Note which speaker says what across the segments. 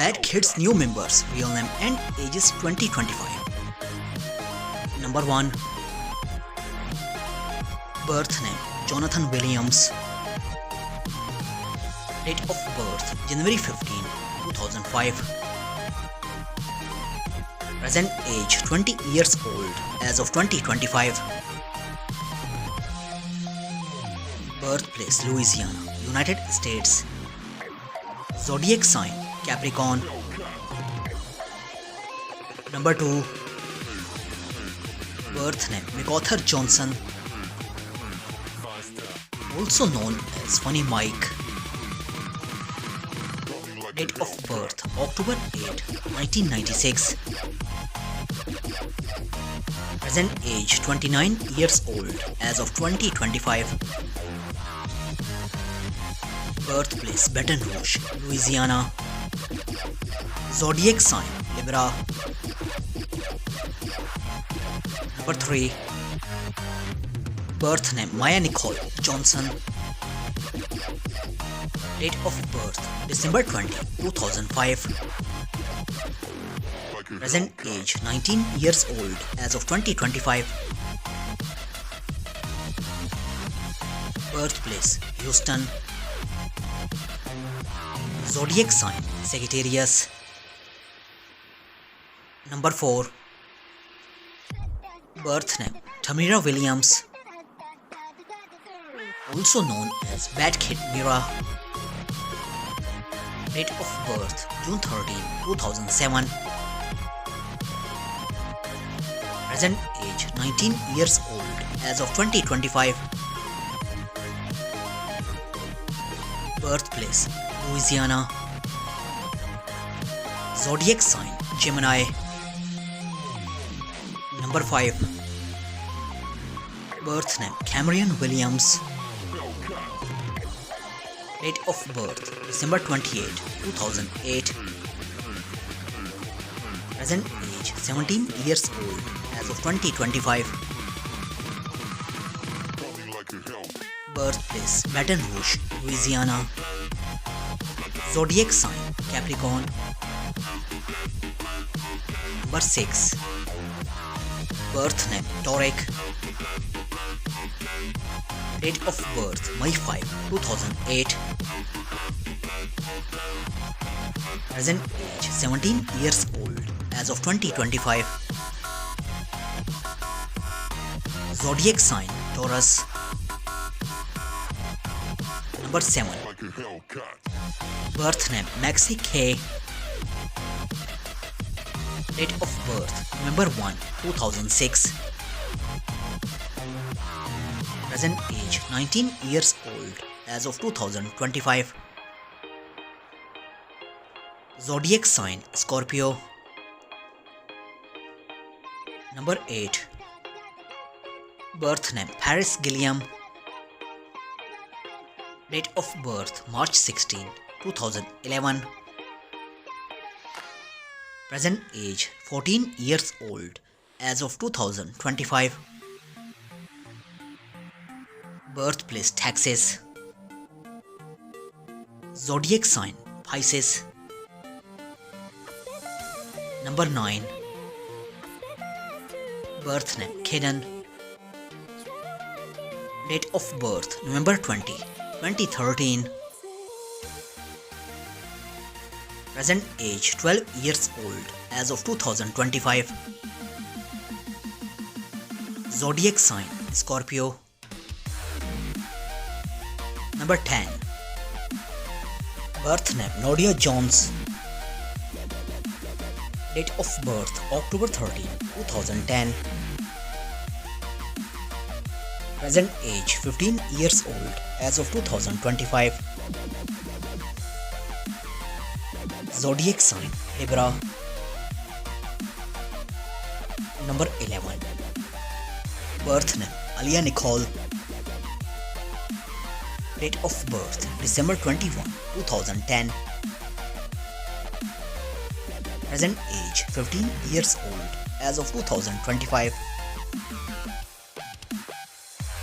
Speaker 1: Bad Kids new members, real name and ages 2025. Number 1. Birth name Jonathan Williams. Date of birth January 15, 2005. Present age 20 years old as of 2025. Birthplace Louisiana, United States. Zodiac sign Capricorn. Number 2. Birth name MacArthur Johnson, also known as Funny Mike. Date of birth October 8, 1996. Present age 29 years old as of 2025. Birthplace Baton Rouge, Louisiana. Zodiac sign Libra. Number 3. Birth name Maya Nicole Johnson. Date of birth December 20, 2005. Present age 19 years old as of 2025. Birthplace Houston. Zodiac sign Sagittarius. Number 4. Birth name Tamira Williams, also known as Bad Kid Mira. Date of birth June 13, 2007. Present age 19 years old as of 2025. Birthplace Louisiana. Zodiac sign Gemini. Number 5. Birth name Cameron Williams. Date of birth December 28, 2008. Present age 17 years old as of 2025. Birthplace Baton Rouge, Louisiana. Zodiac sign Capricorn. Number 6. Birth name Torek. Date of birth May 5, 2008. Present age 17 years old as of 2025. Zodiac sign Taurus. Number 7. Birth name Maxi K. Date of birth November 1, 2006. Present age 19 years old as of 2025. Zodiac sign Scorpio. Number 8. Birth name Paris Gilliam. Date of birth March 16, 2011. Present age 14 years old as of 2025. Birthplace Texas. Zodiac sign Pisces. Number 9. Birth name Kaden. Date of birth November 20, 2013. Present age 12 years old as of 2025. Zodiac sign Scorpio. Number 10. Birth name Nadia Jones. Date of birth October 13, 2010. Present age 15 years old as of 2025. Zodiac sign Libra. Number 11. Birth name Alia Nicole. Date of birth December 21, 2010. Present age 15 years old as of 2025.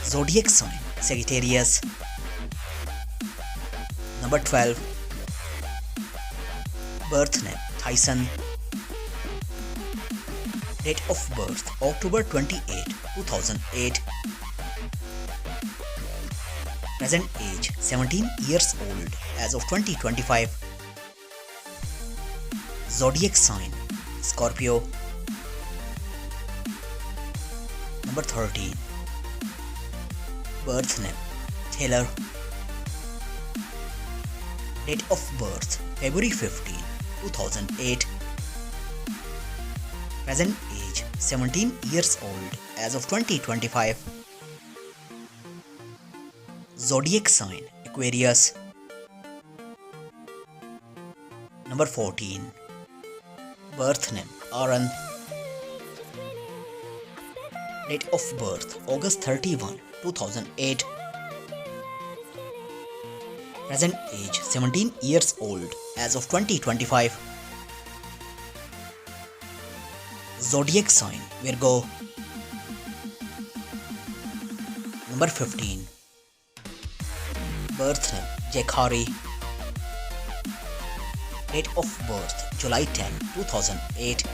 Speaker 1: Zodiac sign Sagittarius. Number 12. Birth name Tyson. Date of birth October 28, 2008. Present age 17 years old as of 2025. Zodiac sign Scorpio. Number 13. Birth name Taylor. Date of birth February 15, 2008. Present age 17 years old as of 2025. Zodiac sign Aquarius. Number 14. Birth name Aaron. Date of birth August 31, 2008. Present age 17 years old as of 2025. Zodiac sign Virgo. Number 15. Birth name Jakhari. Date of birth July 10, 2008.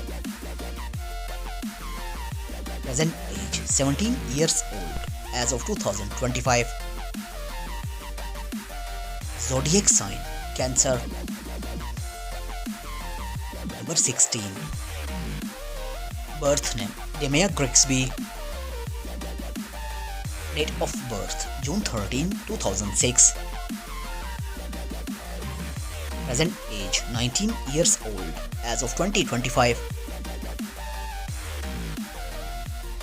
Speaker 1: Present age 17 years old as of 2025. Zodiac sign Cancer. Number 16. Birth name Demea Grigsby. Date of birth June 13, 2006. Present age 19 years old as of 2025.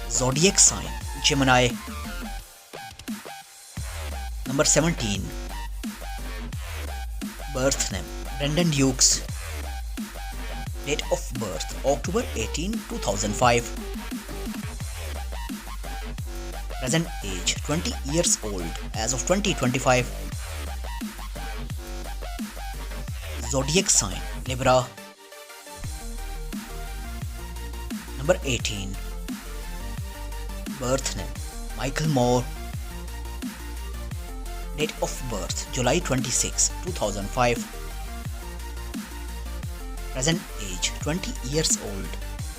Speaker 1: Zodiac sign Gemini. Number 17. Birth name Brendan Dukes. Date of birth October 18, 2005. Present age 20 years old as of 2025. Zodiac sign Libra. Number 18. Birth name Michael Moore. Date of birth July 26, 2005. Present age 20 years old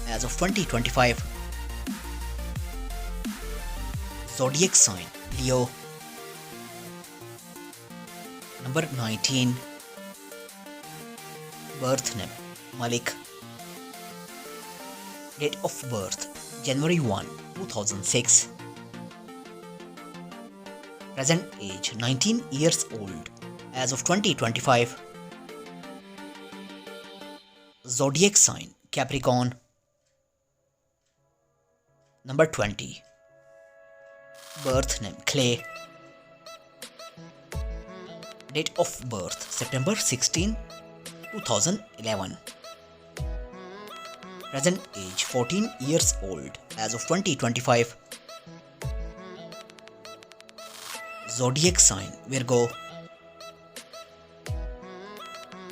Speaker 1: as of 2025. Zodiac sign Leo. Number 19. Birth name Malik. Date of birth January 1, 2006. Present age 19 years old as of 2025. Zodiac sign Capricorn. Number 20. Birth name Clay. Date of birth September 16, 2011. Present age 14 years old as of 2025. Zodiac sign Virgo.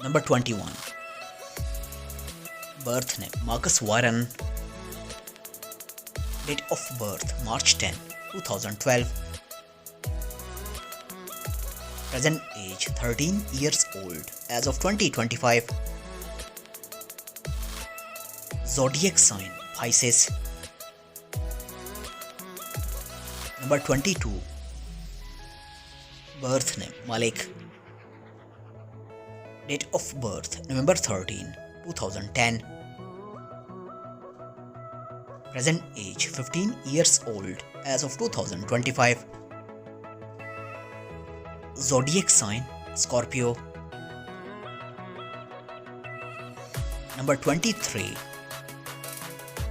Speaker 1: Number 21. Birth name Marcus Warren. Date of birth March 10, 2012. Present age 13 years old as of 2025. Zodiac sign Pisces. Number 22. Birth name Malik. Date of birth November 13, 2010. Present age 15 years old as of 2025. Zodiac sign Scorpio. Number 23.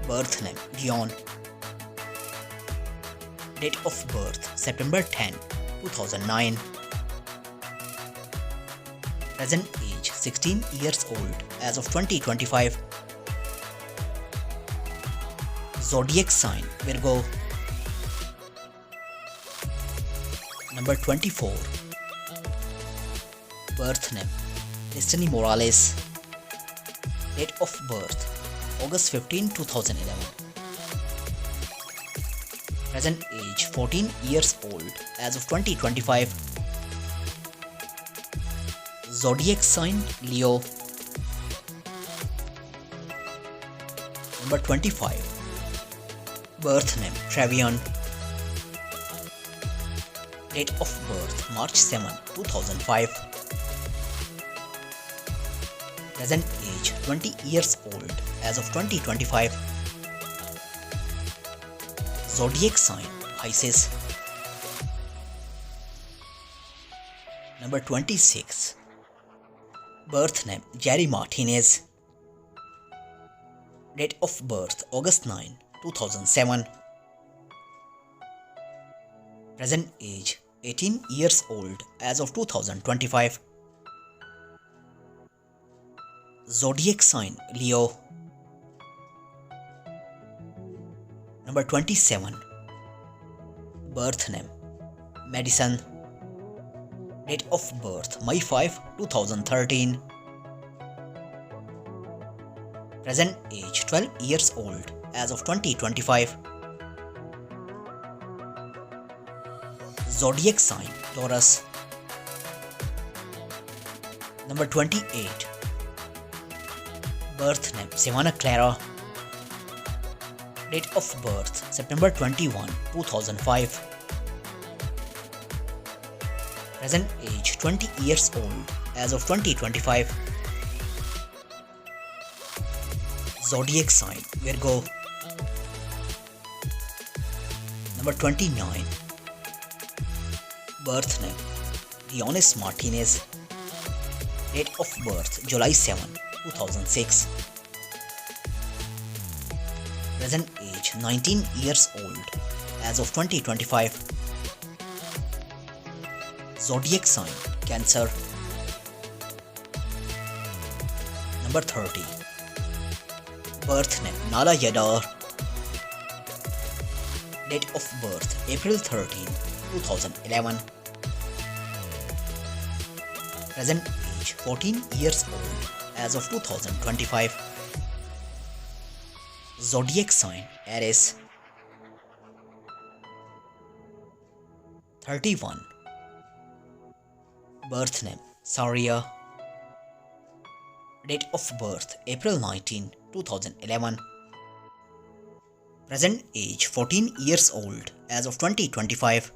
Speaker 1: Birth name Dion. Date of birth September 10, 2009. Present age 16 years old as of 2025. Zodiac sign Virgo. Number 24. Birth name Destiny Morales. Date of birth August 15, 2011. Present age 14 years old as of 2025. Zodiac sign Leo. Number 25. Birth name Travian. Date of birth March 7, 2005. Present age 20 years old as of 2025. Zodiac sign Pisces. Number 26. Birth name Jerry Martinez. Date of birth August 9, 2007. Present age 18 years old as of 2025. Zodiac sign Leo. Number 27. Birth name Madison. Date of birth May 5, 2013. Present age 12 years old as of 2025. Zodiac sign Taurus. Number 28. Birth name Savannah Clara. Date of birth September 21, 2005. Present age 20 years old as of 2025. Zodiac sign Virgo. Number 29. Birth name Dionis Martinez. Date of birth July 7, 2006. Present age 19 years old as of 2025. Zodiac sign Cancer. Number 30. Birth name Nala Yadar. Date of birth April 13, 2011. Present age 14 years old as of 2025. Zodiac sign Aries. 31. Birth name Saria. Date of birth April 19, 2011. Present age 14 years old as of 2025.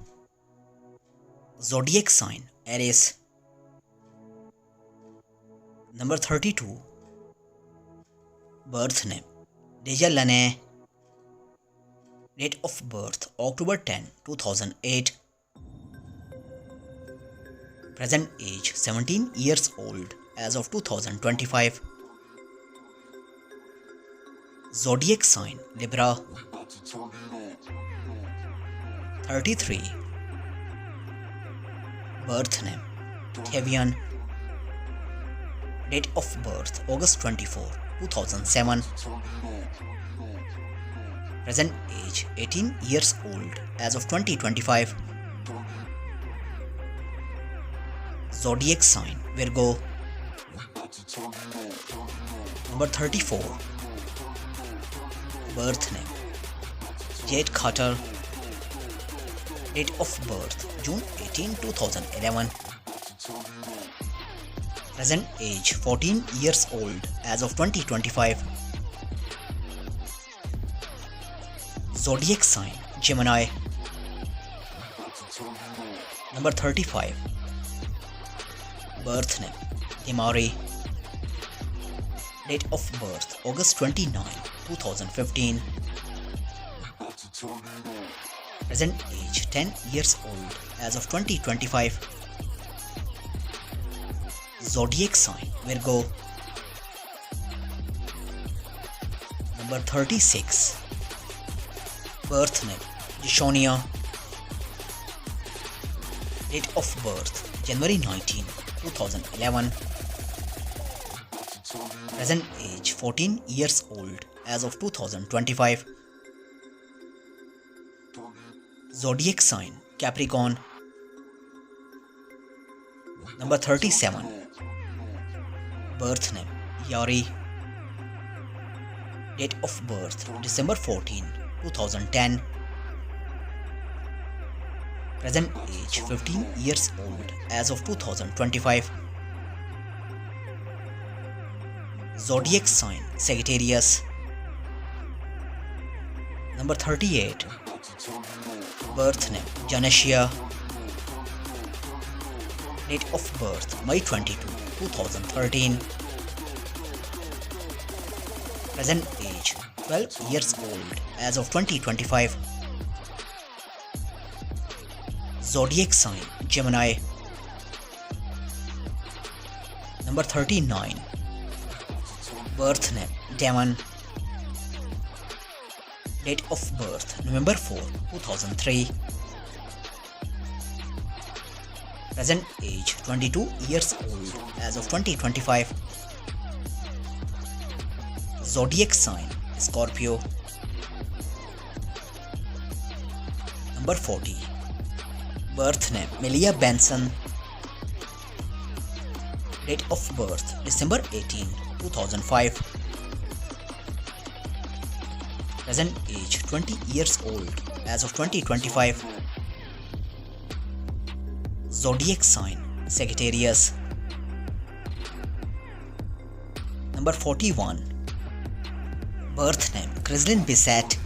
Speaker 1: Zodiac sign Aries. Number 32. Birth name Deja Lane. Date of birth October 10, 2008. Present age 17 years old as of 2025. Zodiac sign Libra. 33. Birth name Tavian. Date of birth August 24, 2007. Present age 18 years old as of 2025. Zodiac sign Virgo. Number 34. Birth name Jade Carter. Date of birth June 18, 2011. Present age 14 years old as of 2025. Zodiac sign Gemini. Number 35. Birth name Himari. Date of birth August 29, 2015. Present age 10 years old as of 2025. Zodiac sign Virgo. Number 36. Birth name Jishonia. Date of birth January 19, 2011. Present age 14 years old as of 2025. Zodiac sign Capricorn. Number 37. Birth name Yari. Date of birth December 14, 2010. Present age 15 years old as of 2025. Zodiac sign Sagittarius. Number 38. Birth name Janesia. Date of birth May 22, 2013. Present age 12 years old as of 2025. Zodiac sign Gemini. Number 39. Birth name Damon. Date of birth November 4, 2003. Present age 22 years old as of 2025. Zodiac sign Scorpio. Number 40. Birth name Melia Benson. Date of birth December 18, 2005. Present age 20 years old as of 2025. Zodiac sign Sagittarius. Number 41. Birth name Crislin Bissett.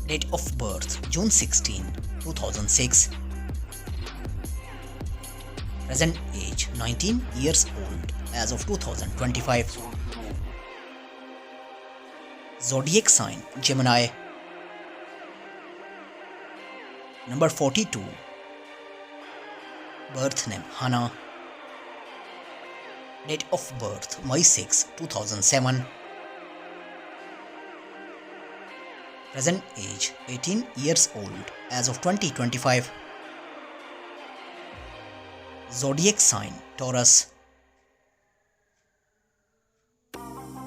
Speaker 1: Date of birth June 16, 2006. Present age 19 years old as of 2025. Zodiac sign Gemini. Number 42. Birth name Hannah. Date of birth May 6, 2007. Present age 18 years old as of 2025. Zodiac sign Taurus.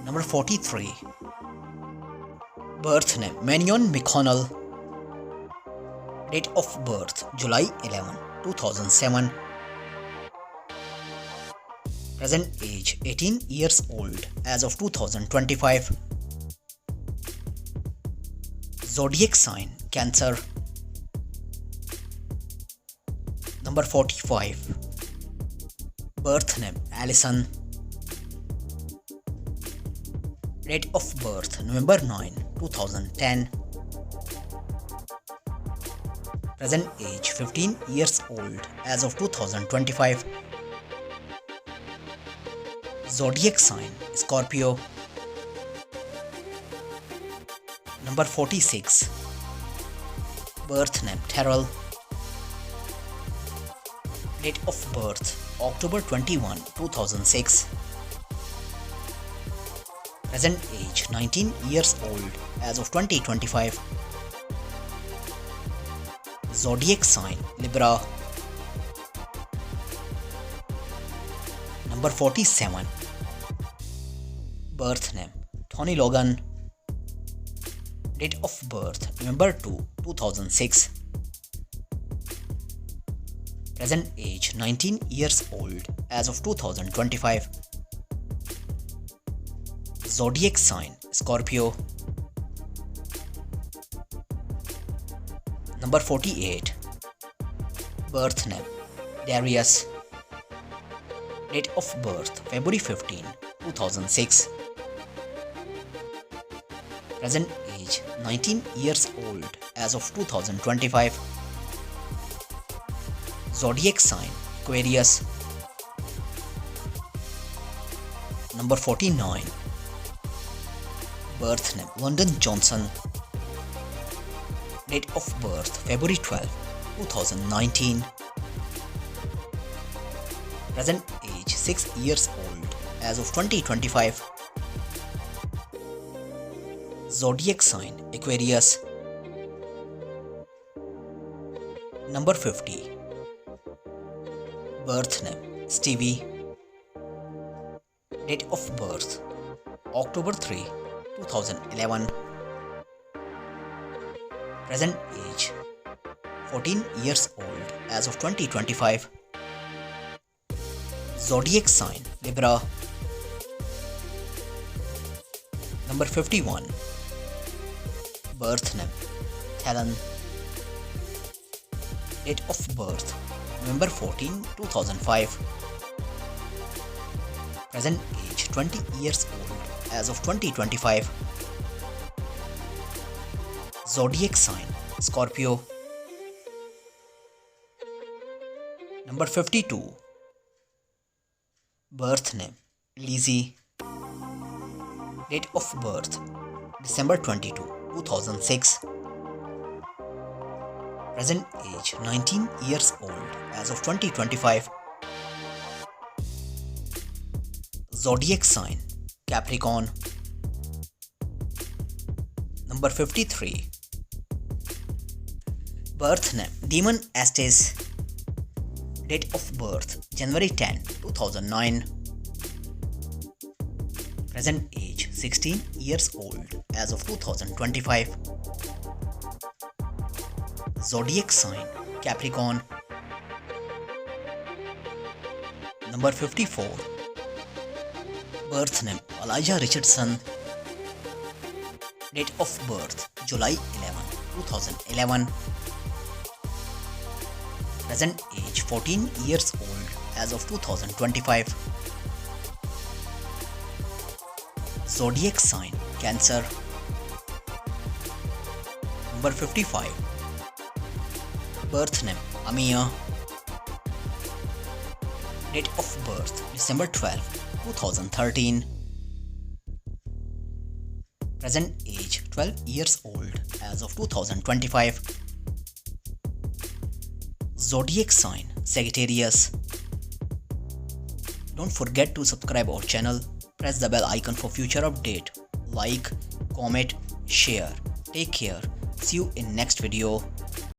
Speaker 1: Number 43. Birth name Manion McConnell. Date of birth July 11, 2007. Present age 18 years old as of 2025. Zodiac sign Cancer. Number 45. Birth name Allison. Date of birth November 9, 2010. Present age 15 years old as of 2025. Zodiac sign Scorpio. Number 46. Birth name Terrell. Date of birth October 21, 2006. Present age 19 years old as of 2025. Zodiac sign Libra. Number 47. Birth name Tony Logan. Date of birth November 2, 2006. Present age 19 years old as of 2025. Zodiac sign Scorpio. Number 48. Birth name Darius. Date of birth February 15, 2006. Present age 19 years old as of 2025. Zodiac sign Aquarius. Number 49. Birth name London Johnson. Date of birth February 12, 2019. Present age 6 years old as of 2025. Zodiac sign Aquarius. Number 50. Birth name Stevie. Date of birth October 3, 2011. Present age 14 years old as of 2025. Zodiac sign Libra. Number 51. Birth name Helen. Date of birth November 14, 2005. Present age 20 years old as of 2025. Zodiac sign Scorpio. Number 52. Birth name Lizzie. Date of birth December 22, 2006. Present age 19 years old as of 2025. Zodiac sign Capricorn. Number 53. Birth name Demon Estes. Date of birth January 10, 2009. Present age 16 years old as of 2025. Zodiac sign Capricorn. Number 54. Birth name Elijah Richardson. Date of birth July 11, 2011. Present age 14 years old as of 2025. Zodiac sign Cancer. Number 55. Birth name Amia. Date of birth December 12, 2013. Present age 12 years old as of 2025. Zodiac sign Sagittarius. Don't forget to subscribe our channel. Press the bell icon for future update. Like, comment, share. Take care. See you in next video.